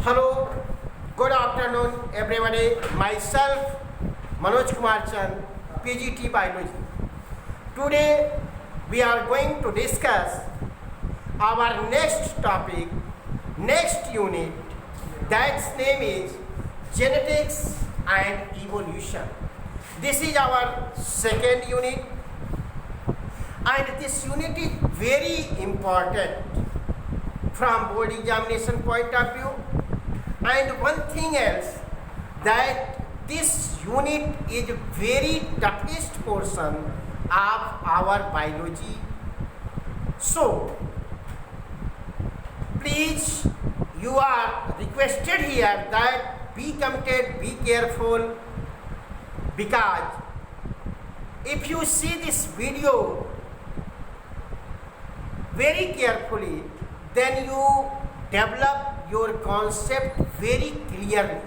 Hello, good afternoon everybody. Myself Manoj Kumar Chand, PGT Biology. Today we are going to discuss our next topic, next unit. That's name is Genetics and Evolution. This is our second unit, and this unit is very important from board examination point of view. And one thing else, that this unit is very toughest portion of our biology. So please, you are requested here that be committed, be careful, because if you see this video very carefully, then you develop your concept very clearly.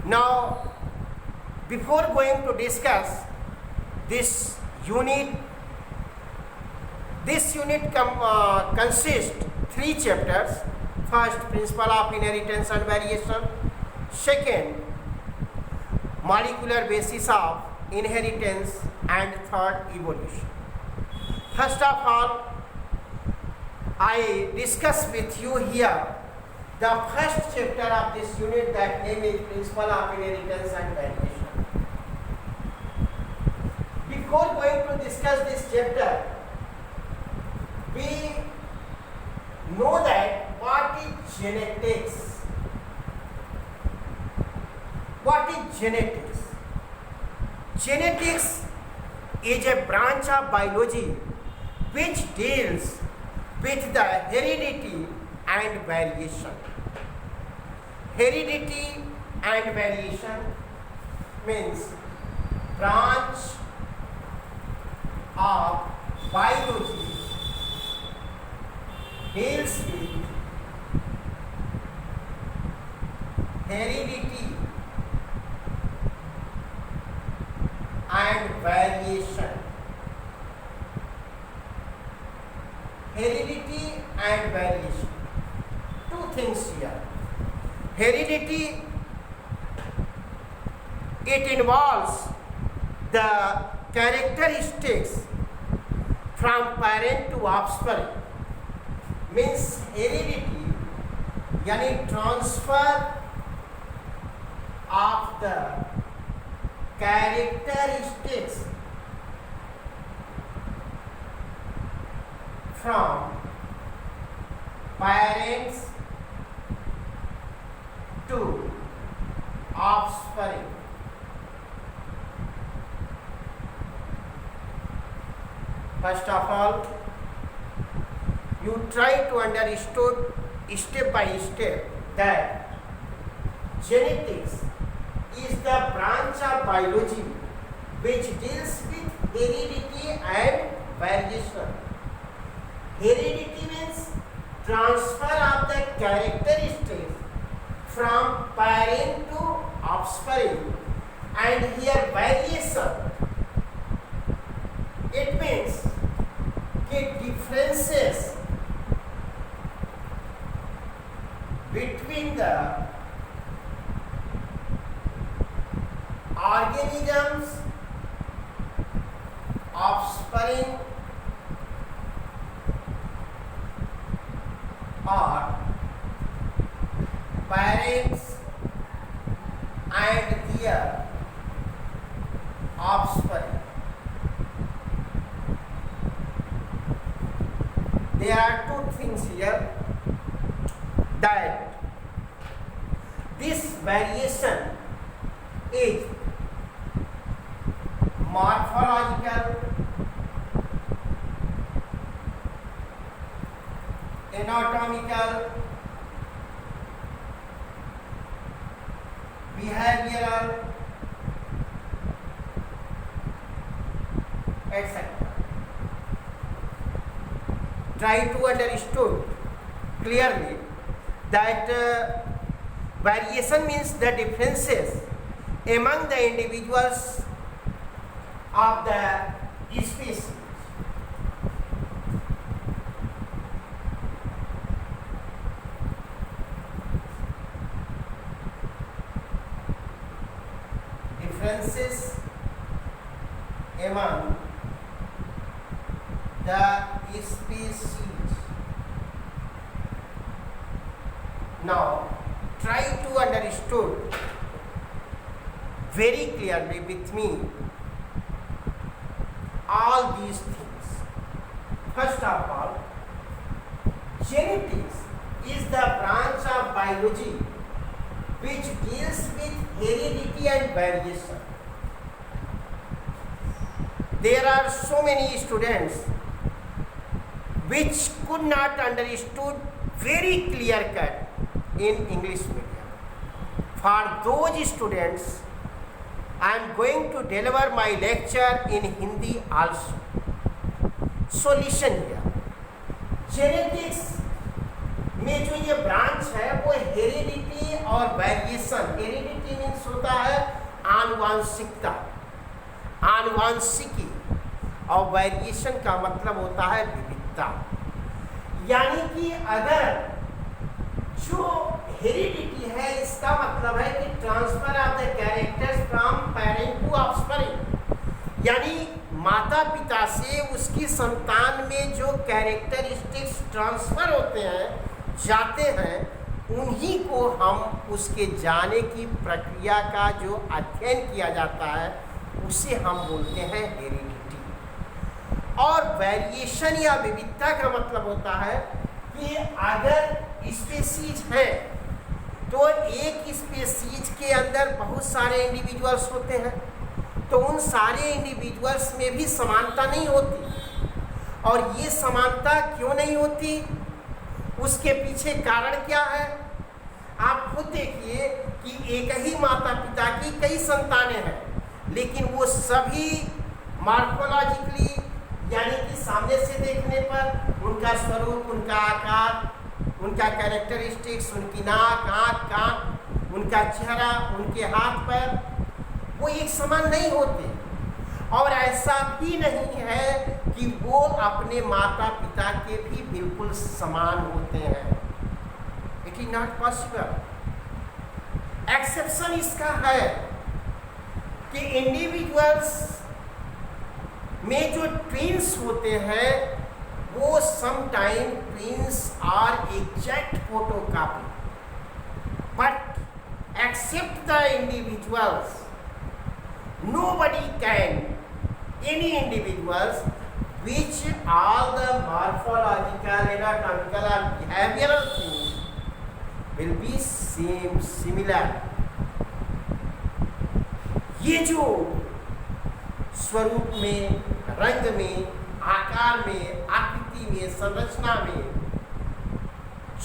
Now, before going to discuss this unit consists three chapters. First, principle of inheritance and variation. Second, molecular basis of inheritance, and third, evolution. First of all, I discuss with you here the first chapter of this unit, that name is principle of inheritance and variation. Before going to discuss this chapter, we know that what is genetics. What is genetics? Genetics is a branch of biology which deals with the heredity and variation. Heredity and variation means branch of biology deals with heredity and variation. Heredity and variation. Two things here. Heredity, it involves the characteristics from parent to offspring. Means heredity, yani transfer of the characteristics from parents to offspring. First of all, you try to understand step by step that genetics is the branch of biology which deals with heredity and variation. Heredity means transfer of the characteristics from parent to offspring, and here variation, it means differences between the organisms, offspring, or parents and their offspring. There are two things here, that this variation is morphological, anatomical, behavioral, etc. Try to understand clearly that variation means the differences among the individuals of the species. differences among the species. Now try to understood very clearly with me all these things. First of all, genetics is the branch of biology which deals with heredity and variation. There are so many students which could not understood very clear cut in English medium. For those students, I am going to deliver my lecture in Hindi also. So listen here. Genetics में जो ये branch है वो heredity और variation, heredity means होता है आनुवांशिकता, आनुवांशिकी, और variation का मतलब होता है विविधता। यानी कि अगर जो हेरिडिटी है इसका मतलब है कि transfer of the characters from parent to offspring, यानी माता पिता से उसकी संतान में जो कैरेक्टरिस्टिक्स ट्रांसफर होते हैं, जाते हैं, उन्हीं को हम उसके जाने की प्रक्रिया का जो अध्ययन किया जाता है उसे हम बोलते हैं हेरिडिटी। और वेरिएशन या विविधता का मतलब होता है कि अगर स्पीसीज है तो एक स्पीसीज के अंदर बहुत सारे इंडिविजुअल्स होते हैं, तो उन सारे इंडिविजुअल्स में भी समानता नहीं होती। और ये समानता क्यों नहीं होती, उसके पीछे कारण क्या है? आप खुद देखिए कि एक ही माता पिता की कई संतानें हैं, लेकिन वो सभी मॉर्फोलॉजिकली यानी कि सामने से देखने पर उनका स्वरूप, उनका आकार, उनका कैरेक्टरिस्टिक्स, उनकी नाक, आँख, कान, उनका चेहरा, उनके हाथ पैर, वो एक समान नहीं होते। और ऐसा भी नहीं है कि वो अपने माता पिता के भी बिल्कुल समान होते हैं। It is not possible. Exception इसका है कि इंडिविजुअल्स में जो ट्विंस होते हैं वो sometime twins are exact photocopy, but except the individuals nobody can, any individuals which all the morphological, anatomical or behavioral things will be same, similar. ये जो स्वरूप में, रंग में, आकार में, आकृति में, संरचना में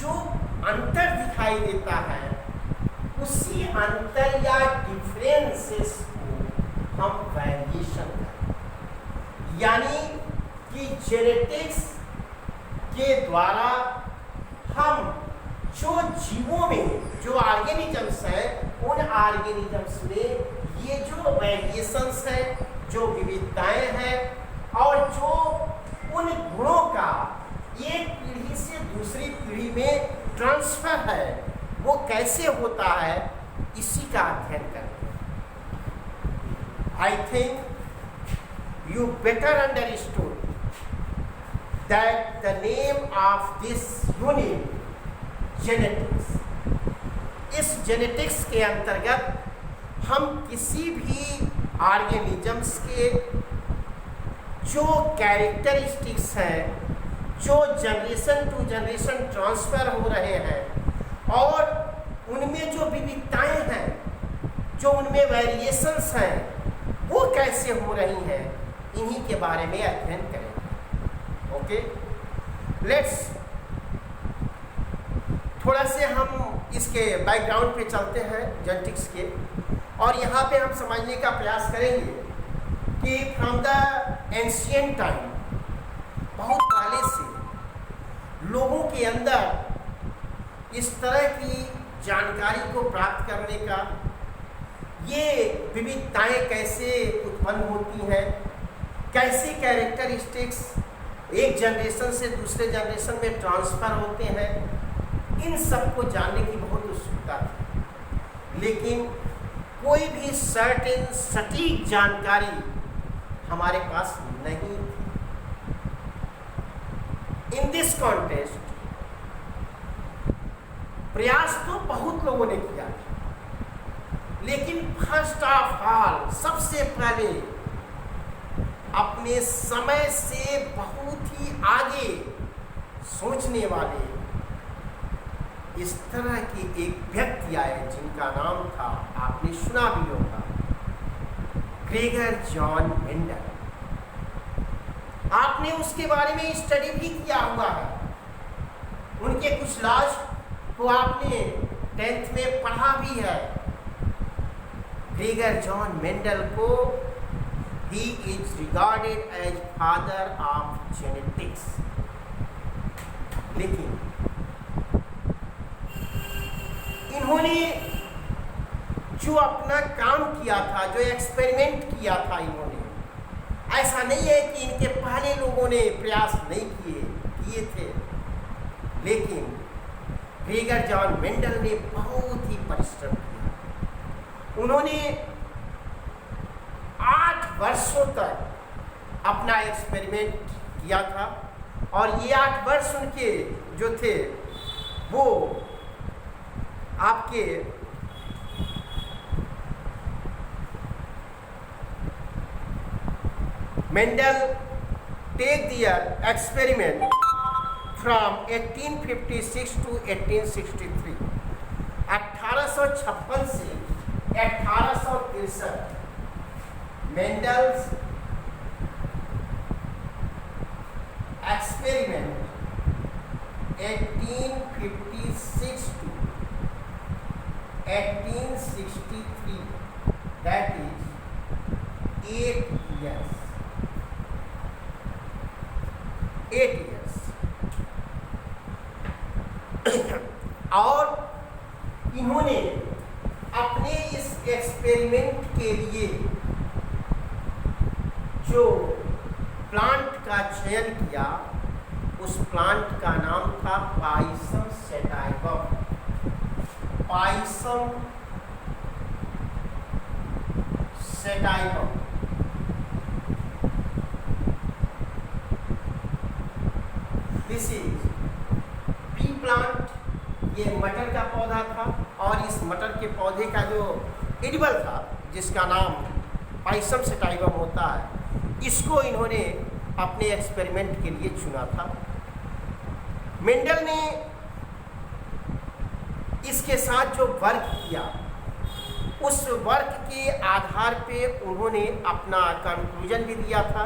जो अंतर दिखाई देता है, उसी अंतर या डिफरेंसेस हम वेरिएशन करें। यानी कि जेनेटिक्स के द्वारा हम जो जीवों में जो ऑर्गेनिजम्स हैं, उन ऑर्गेनिजम्स में ये जो वेरिएशंस हैं, जो विविधताएं हैं, और जो उन गुणों का एक पीढ़ी से दूसरी पीढ़ी में ट्रांसफर है, वो कैसे होता है, इसी का अध्ययन करें। I think you better understood that the name of this unit, genetics. इस जेनेटिक्स के अंतर्गत हम किसी भी ऑर्गेनिजम्स के जो कैरेक्टरिस्टिक्स हैं, जो जनरेशन टू जनरेशन ट्रांसफ़र हो रहे हैं, और उनमें जो विविधताएं हैं, जो उनमें वेरिएशंस हैं, वो कैसे हो रही हैं, इन्हीं के बारे में अध्ययन करेंगे। ओके, लेट्स थोड़ा से हम इसके बैकग्राउंड पे चलते हैं जेनेटिक्स के, और यहाँ पे हम समझने का प्रयास करेंगे कि फ्रॉम द एंशिएंट टाइम, बहुत पहले से लोगों के अंदर इस तरह की जानकारी को प्राप्त करने का, ये विविधताएं कैसे उत्पन्न होती हैं, कैसे कैरेक्टरिस्टिक्स एक जनरेशन से दूसरे जनरेशन में ट्रांसफ़र होते हैं, इन सब को जानने की बहुत उत्सुकता थी। लेकिन कोई भी सर्टेन सटीक जानकारी हमारे पास नहीं थी। इन दिस कॉन्टेस्ट प्रयास तो बहुत लोगों ने किया, लेकिन फर्स्ट ऑफ ऑल सबसे पहले अपने समय से बहुत ही आगे सोचने वाले इस तरह के एक व्यक्ति आए जिनका नाम था, आपने सुना भी होगा, ग्रेगर जॉन मेंडल। आपने उसके बारे में स्टडी भी किया हुआ है। उनके कुछ लॉज को आपने 10th में पढ़ा भी है। ग्रेगर जॉन मेंडल को he is regarded as father of genetics। लेकिन इन्होंने जो अपना काम किया था, जो एक्सपेरिमेंट किया था इन्होंने, ऐसा नहीं है कि इनके पहले लोगों ने प्रयास नहीं किए थे, लेकिन ग्रेगर जॉन मेंडल ने बहुत ही परिश्रम किया। उन्होंने 8 वर्षों तक अपना एक्सपेरिमेंट किया था, और ये 8 वर्ष उनके जो थे वो आपके Mendel take their experiment from 1856 to 1863। 1856 से 1863 Mendel's experiment 1856 to 1863, that is 8 years। और इन्होंने अपने इस एक्सपेरिमेंट के लिए जो प्लांट का चयन किया, उस प्लांट का नाम था Pisum sativum. Pisum sativum. This is P plant. ये मटर का पौधा था, और इस मटर के पौधे का जो एडिबल था, जिसका नाम पाइसम सेटाइवम होता है, इसको इन्होंने अपने एक्सपेरिमेंट के लिए चुना था। मेंडल ने इसके साथ जो वर्क किया, उस वर्क के आधार पे उन्होंने अपना कंक्लूजन भी दिया था,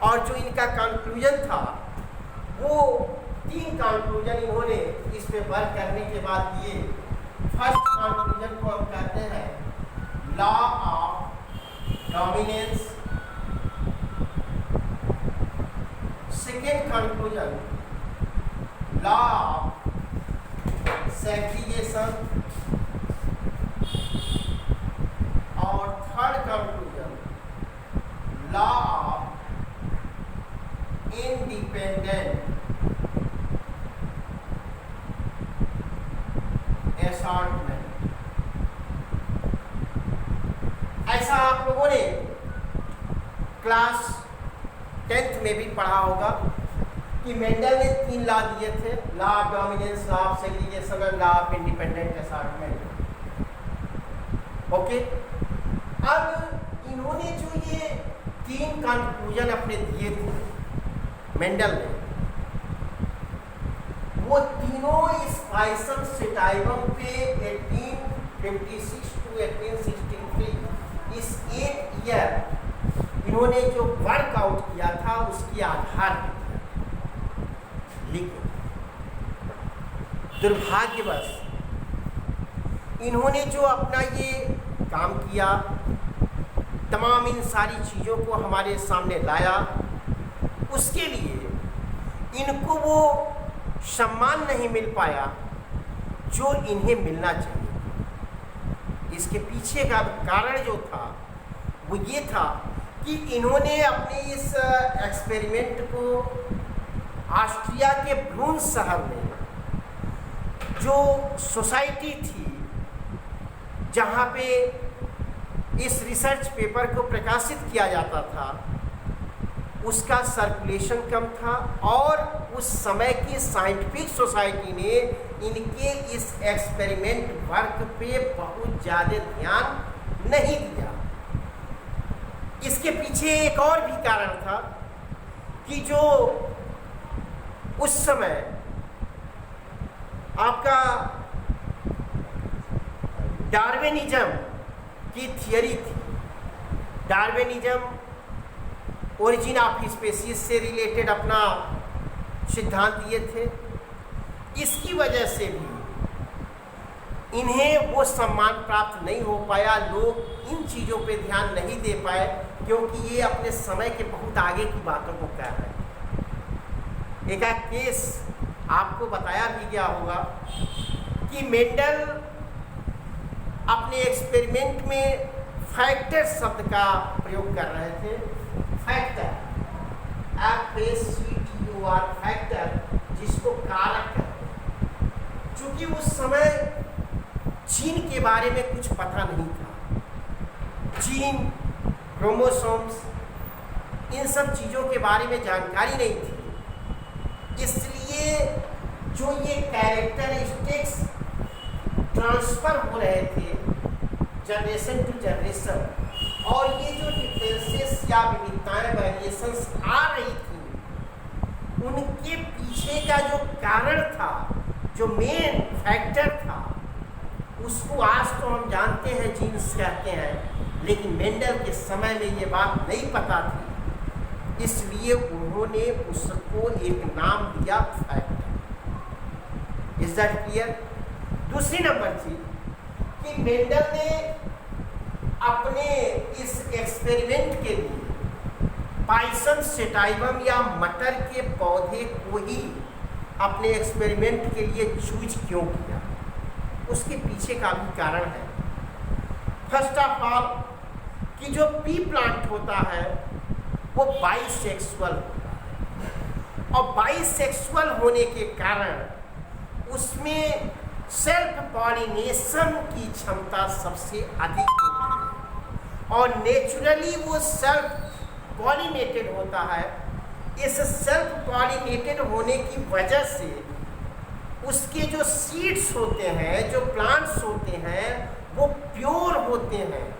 और जो इनका कंक्लूजन था वो 3 कंक्लूजन इन्होंने इस पे वर्क करने के बाद दिए। फर्स्ट कंक्लूजन को हम कहते हैं law of dominance. Second conclusion law of segregation, और third conclusion law of independent assortment. ऐसा आप लोगों ने क्लास 10th में भी पढ़ा होगा कि मेंडल ने 3 लॉ दिए थे, law of dominance, law of segregation और law of independent assortment. Okay, अब इन्होंने जो ये 3 कंक्लूजन अपने दिए थे मेंडल ने, वो तीनों इस पाइसम सेटाइवम पे 1856 to 1863 इस 8 ईयर इन्होंने जो वर्कआउट किया था उसके आधार पर किया। लेकिन दुर्भाग्यवश इन्होंने जो अपना ये काम किया, तमाम इन सारी चीज़ों को हमारे सामने लाया, उसके लिए इनको वो सम्मान नहीं मिल पाया जो इन्हें मिलना चाहिए। इसके पीछे का कारण जो था वो ये था कि इन्होंने अपने इस एक्सपेरिमेंट को ऑस्ट्रिया के ब्रून शहर में जो सोसाइटी थी, जहाँ पे इस रिसर्च पेपर को प्रकाशित किया जाता था उसका सर्कुलेशन कम था और उस समय की साइंटिफिक सोसाइटी ने इनके इस एक्सपेरिमेंट वर्क पे बहुत ज़्यादा ध्यान नहीं दिया। इसके पीछे एक और भी कारण था कि जो उस समय आपका डार्विनिज्म की थियरी थी। डार्विनिज्म ओरिजिन ऑफ स्पीशीज से रिलेटेड अपना सिद्धांत दिए थे। इसकी वजह से भी इन्हें वो सम्मान प्राप्त नहीं हो पाया। लोग इन चीज़ों पे ध्यान नहीं दे पाए क्योंकि ये अपने समय के बहुत आगे की बातों को कह रहे हैं। एक केस आपको बताया भी गया होगा कि मेंडल अपने एक्सपेरिमेंट में फैक्टर शब्द का प्रयोग कर रहे थे। फैक्टर, FACTUR, फैक्टर, जिसको कारक कहते हैं। चूंकि उस समय जीन के बारे में कुछ पता नहीं था, जीन, क्रोमोसोम्स, इन सब चीज़ों के बारे में जानकारी नहीं थी, इसलिए जो ये कैरेक्टरिस्टिक्स ट्रांसफ़र हो रहे थे जनरेशन टू जनरेशन, और ये जो डिफरेंसेस या विविधताएँ, वेरिएशंस आ रही थी, उनके पीछे का जो कारण था, जो मेन फैक्टर था, उसको आज तो हम जानते हैं जीन्स कहते हैं, लेकिन मेंडल के समय में ये बात नहीं पता थी, इसलिए उन्होंने उसको एक नाम दिया फैक्टर। Is that clear? दूसरी नंबर चीज कि मेंडल ने अपने इस एक्सपेरिमेंट के लिए पाइसन सेटाइवम या मटर के पौधे को ही अपने एक्सपेरिमेंट के लिए चूज क्यों किया, उसके पीछे का भी कारण है। फर्स्ट ऑफ ऑल कि जो पी प्लांट होता है वो बाइसेक्सुअल होता है, और बाइसेक्सुअल होने के कारण उसमें सेल्फ पॉलिनेशन की क्षमता सबसे अधिक होती है, और नेचुरली वो सेल्फ पॉलिनेटेड होता है। इस सेल्फ पॉलिनेटेड होने की वजह से उसके जो सीड्स होते हैं, जो प्लांट्स होते हैं, वो प्योर होते हैं,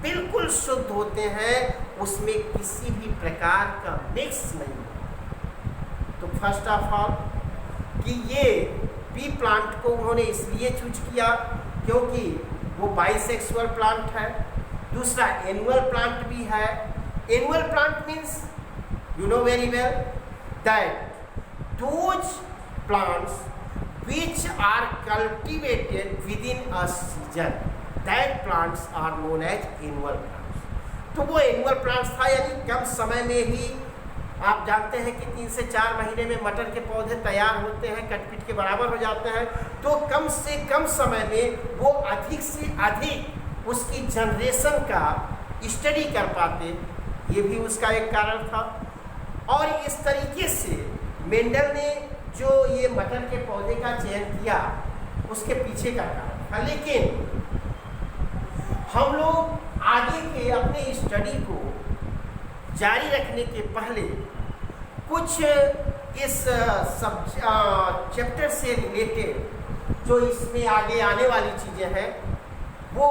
बिल्कुल शुद्ध होते हैं, उसमें किसी भी प्रकार का मिक्स नहीं है। तो फर्स्ट ऑफ ऑल कि ये पी प्लांट को उन्होंने इसलिए चूज किया क्योंकि वो बाइसेक्सुअल प्लांट है। दूसरा एनुअल प्लांट भी है। Annual plant means you know very well that those plants which are cultivated within a season, that plants are known as annual plants। तो वो annual plants था, यानी कम समय में ही आप जानते हैं कि 3 से 4 महीने में मटर के पौधे तैयार होते हैं, कटपीट के बराबर हो जाते हैं। तो कम से कम समय में वो अधिक से अधिक उसकी जनरेशन का स्टडी कर पाते, ये भी उसका एक कारण था। और इस तरीके से मेंडल ने जो ये मटर के पौधे का चयन किया उसके पीछे का कारण था। लेकिन हम लोग आगे के अपने स्टडी को जारी रखने के पहले कुछ इस सब चैप्टर से रिलेटेड जो इसमें आगे आने वाली चीज़ें हैं, वो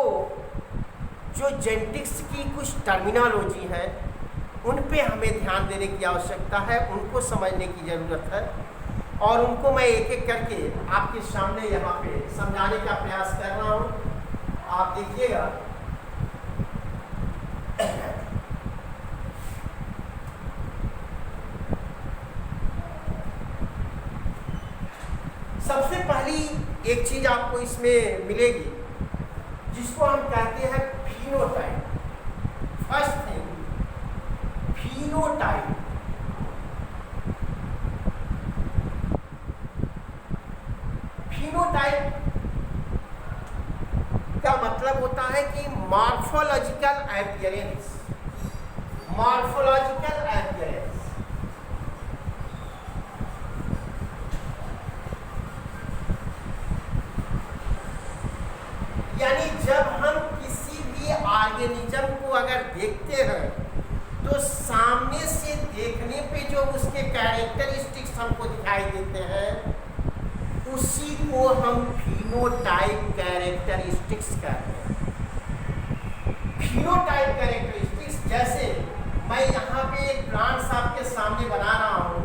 जो जेनेटिक्स की कुछ टर्मिनोलॉजी है उन पे हमें ध्यान देने की आवश्यकता है, उनको समझने की ज़रूरत है, और उनको मैं एक एक करके आपके सामने यहाँ पे समझाने का प्रयास कर रहा हूँ। आप देखिएगा, सबसे पहली एक चीज़ आपको इसमें मिलेगी जिसको हम कहते हैं phenotype. First thing, phenotype. Phenotype का मतलब होता है कि मॉर्फोलॉजिकल अपीयरेंस। मॉर्फोलॉजिकल अपीयरेंस यानी जब हम किसी भी ऑर्गेनिज्म को अगर देखते हैं तो सामने से देखने पे जो उसके कैरेक्टरिस्टिक्स हमको दिखाई देते हैं उसी को हम फिनोटाइप कैरेक्टरिस्टिक्स कहते हैं। फिनोटाइप कैरेक्टरिस्टिक्स, जैसे मैं यहाँ पे एक प्लांट्स आपके सामने बना रहा हूँ,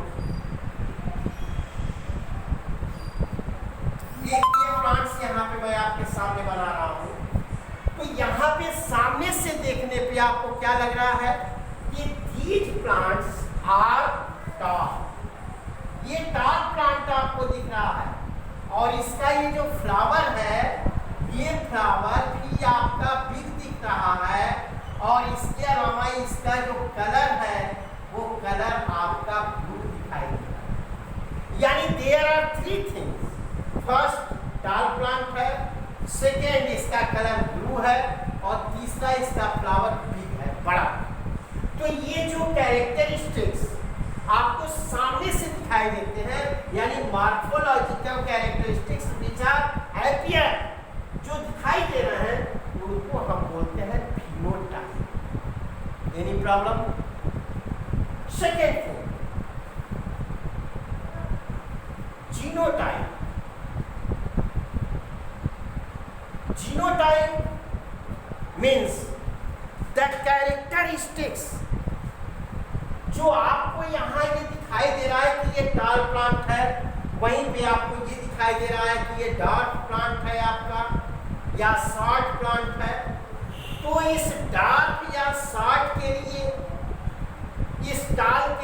ये प्लांट्स यहाँ पे मैं आपके सामने बना रहा हूँ, तो यहाँ पे सामने से देखने पे आपको क्या लग रहा है कि these plants are tall, ये tall प्लांट आपको दिख रहा है और इसका ये जो फ्लावर है ये फ्लावर भी आपका बिग दिख रहा है और इसके अलावा इसका जो कलर है वो कलर आपका ब्लू दिखाई दे रहा है। यानी there are three things, first tall plant है, सेकेंड इसका कलर ब्लू है और तीसरा इसका फ्लावर बिग है, बड़ा। तो ये जो कैरेक्टरिस्टिक्स आपको सामने से दिखाई देते हैं यानी morphological characteristics which are appear, जो दिखाई दे रहे हैं उनको हम बोलते हैं phenotype. Any problem? Second thing, genotype. Genotype means the characteristics जो आपको यहाँ ये दिखाई दे रहा है कि ये टाल प्लांट है, वहीं पे आपको ये दिखाई दे रहा है कि ये डार्क प्लांट है आपका या शॉर्ट प्लांट है। तो इस डार्क या शॉर्ट के लिए इस टाल